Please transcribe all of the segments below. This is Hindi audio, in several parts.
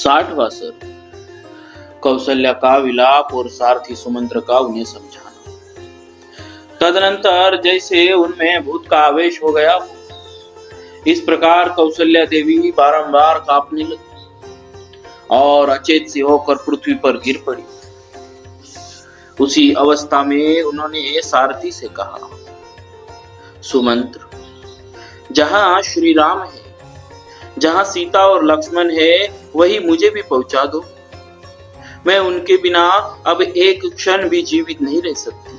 60वां सर्ग। कौशल्या का विलाप और सारथी सुमंत्र का उन्हें समझाना। तदनंतर जैसे उनमें भूत का आवेश हो गया, इस प्रकार कौशल्या देवी बारंबार कांपने लगी और अचेत से होकर पृथ्वी पर गिर पड़ी। उसी अवस्था में उन्होंने सारथी से कहा, सुमंत्र, जहां श्री राम है, जहां सीता और लक्ष्मण है, वही मुझे भी पहुंचा दो। मैं उनके बिना अब एक क्षण भी जीवित नहीं रह सकती।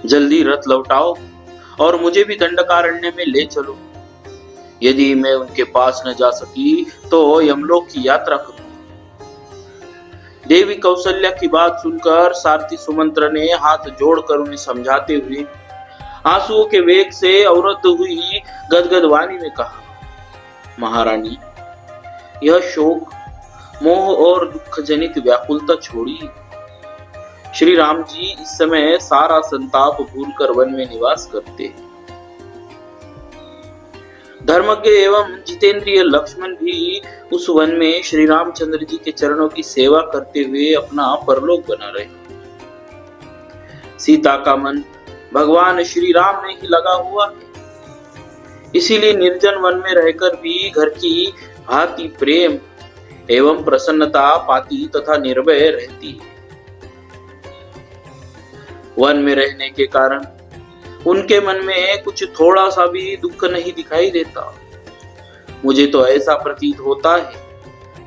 जल्दी रथ लौटाओ और मुझे भी दंडकारण्य में ले चलो। यदि मैं उनके पास न जा सकी तो यमलोक की यात्रा करूं। देवी कौशल्या की बात सुनकर सारथी सुमंत्र ने हाथ जोड़कर उन्हें समझाते हुए आंसुओं के वेग से अवरुद्ध हुई गदगद वाणी में कहा, महारानी, यह शोक, मोह और दुख जनित व्याकुलता छोड़िए। श्री राम जी इस समय सारा संताप भूलकर वन में निवास करते हैं। धर्मज्ञ एवं जितेंद्रिय लक्ष्मण भी उस वन में श्री रामचंद्र जी के चरणों की सेवा करते हुए अपना परलोक बना रहे। सीता का मन भगवान श्री राम में ही लगा हुआ है, इसीलिए निर्जन वन में रहकर भी घर की भांति प्रेम एवं प्रसन्नता पाती तथा निर्भय रहती है। वन में रहने के कारण उनके मन में कुछ थोड़ा सा भी दुख नहीं दिखाई देता। मुझे तो ऐसा प्रतीत होता है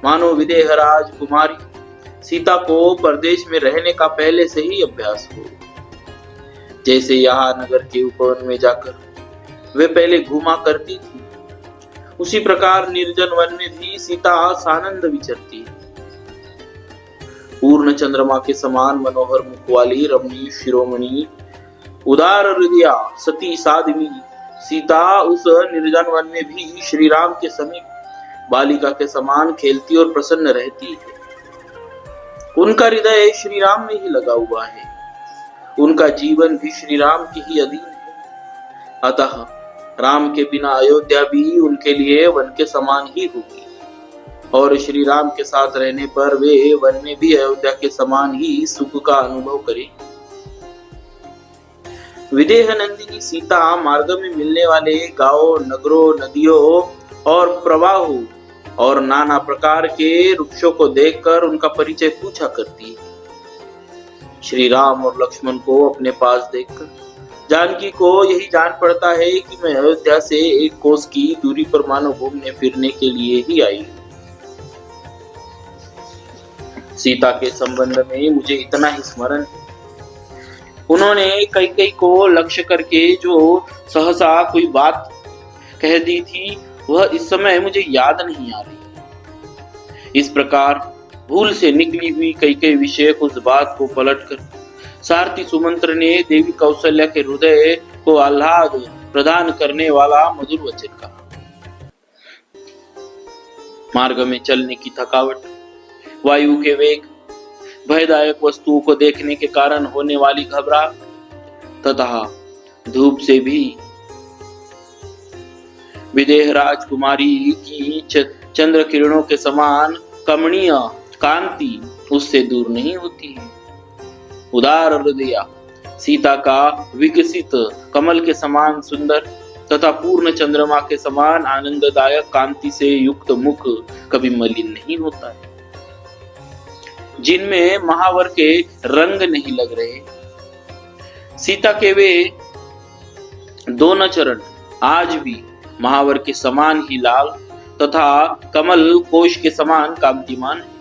मानो विदेह राजकुमारी सीता को परदेश में रहने का पहले से ही अभ्यास हो। जैसे यहाँ नगर के उपवन में जाकर वे पहले घूमा करती थी, उसी प्रकार निर्जन वन में भी सीता सानंद विचरती है। पूर्ण चंद्रमा के समान मनोहर मुख वाली रमणीय शिरोमणि उदार हृदया सती साध्वी सीता उस निर्जन वन में भी श्री राम के समीप बालिका के समान खेलती और प्रसन्न रहती है। उनका हृदय श्री राम में ही लगा हुआ है, उनका जीवन भी श्री राम के ही अधीन है। अतः राम के बिना अयोध्या भी उनके लिए वन के समान ही होगी और श्री राम के साथ रहने पर वे वन में भी अयोध्या के समान ही सुख का अनुभव करें। विदेह नंदिनी सीता मार्ग में मिलने वाले गांवों, नगरों, नदियों और प्रवाहों और नाना प्रकार के वृक्षों को देखकर उनका परिचय पूछा करती है। श्री राम और लक्ष्मण को अपने पास देखकर जानकी को यही जान पड़ता है कि मैं अयोध्या से एक कोस की दूरी पर मानो घूमने फिरने के लिए ही आई हूं। सीता के संबंध में मुझे इतना ही स्मरण है, उन्होंने कैकेयी को लक्ष्य करके जो सहसा कोई बात कह दी थी, वह इस समय मुझे याद नहीं आ रही। इस प्रकार भूल से निकली हुई कैकेयी विषयक उस बात को पलटकर सारथी सुमंत्र ने देवी कौशल्या के हृदय को आह्लाद प्रदान करने वाला मधुर वचन कहा। मार्ग में चलने की थकावट, वायु के वेग, भयदायक वस्तुओं को देखने के कारण होने वाली घबराहट तथा धूप से भी विदेह राजकुमारी की चंद्र किरणों के समान कमनीय कांति उससे दूर नहीं होती है। उदार हृदया सीता का विकसित कमल के समान सुंदर तथा पूर्ण चंद्रमा के समान आनंददायक कांति से युक्त मुख कभी मलिन नहीं होता है, जिनमें महावर के रंग नहीं लग रहे। सीता के वे दोनों चरण आज भी महावर के समान ही लाल तथा कमल कोश के समान कांतिमान है।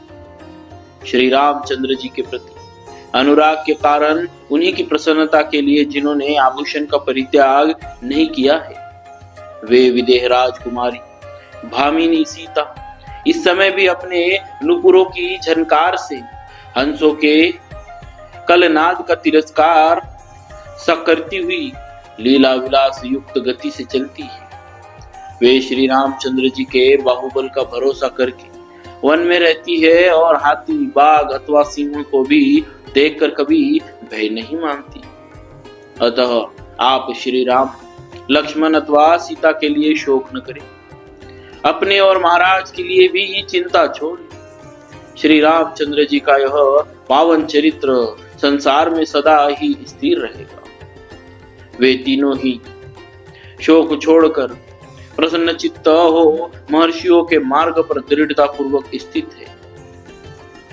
श्री रामचंद्र जी के प्रति अनुराग के कारण उन्हीं की प्रसन्नता के लिए जिन्होंने आभूषण का परित्याग नहीं किया है, वे विदेह राजकुमारी भामिनी सीता इस समय भी अपने नुपुरों की झनकार से हंसों के कलनाद का तिरस्कार करती हुई लीला विलास युक्त गति से चलती है। वे श्री रामचंद्र जी के बाहुबल का भरोसा करके वन में रहती है और हाथी, बाघ अथवा सिंह को भी देखकर कभी भय नहीं मानती। अतः आप श्री राम, लक्ष्मण अथवा सीता के लिए शोक न करें। अपने और महाराज के लिए भी चिंता छोड़ी। श्री रामचंद्र जी का यह पावन चरित्र संसार में सदा ही स्थिर रहेगा। वे तीनों ही शोक छोड़कर प्रसन्न चित्त हो महर्षियों के मार्ग पर दृढ़ता पूर्वक स्थित है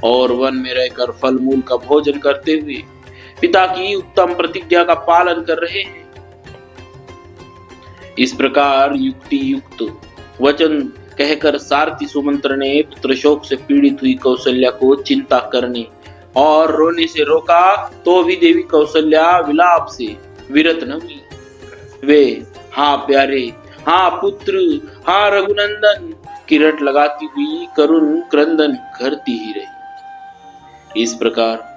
और वन में रहकर फल मूल का भोजन करते हुए पिता की उत्तम प्रतिज्ञा का पालन कर रहे हैं। इस प्रकार युक्ति युक्त वचन कहकर सारथी सुमंत्र ने पुत्र शोक से पीड़ित हुई कौशल्या को चिंता करने और रोने से रोका, तो भी देवी कौशल्या विलाप से विरत न हुई। वे हाँ प्यारे, हाँ पुत्र, हाँ रघुनंदन की रट लगाती हुई करुण क्रंदन करती ही रही। इस प्रकार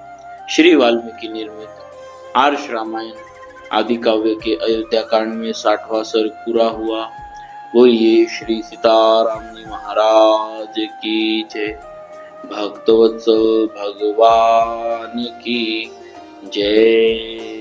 श्री वाल्मीकि निर्मित आर्ष रामायण आदि काव्य के अयोध्या कांड में 60वां सर्ग पूरा हुआ। बोलिए श्री सीताराम जी महाराज की जय। भक्तवत्सल भगवान की जय।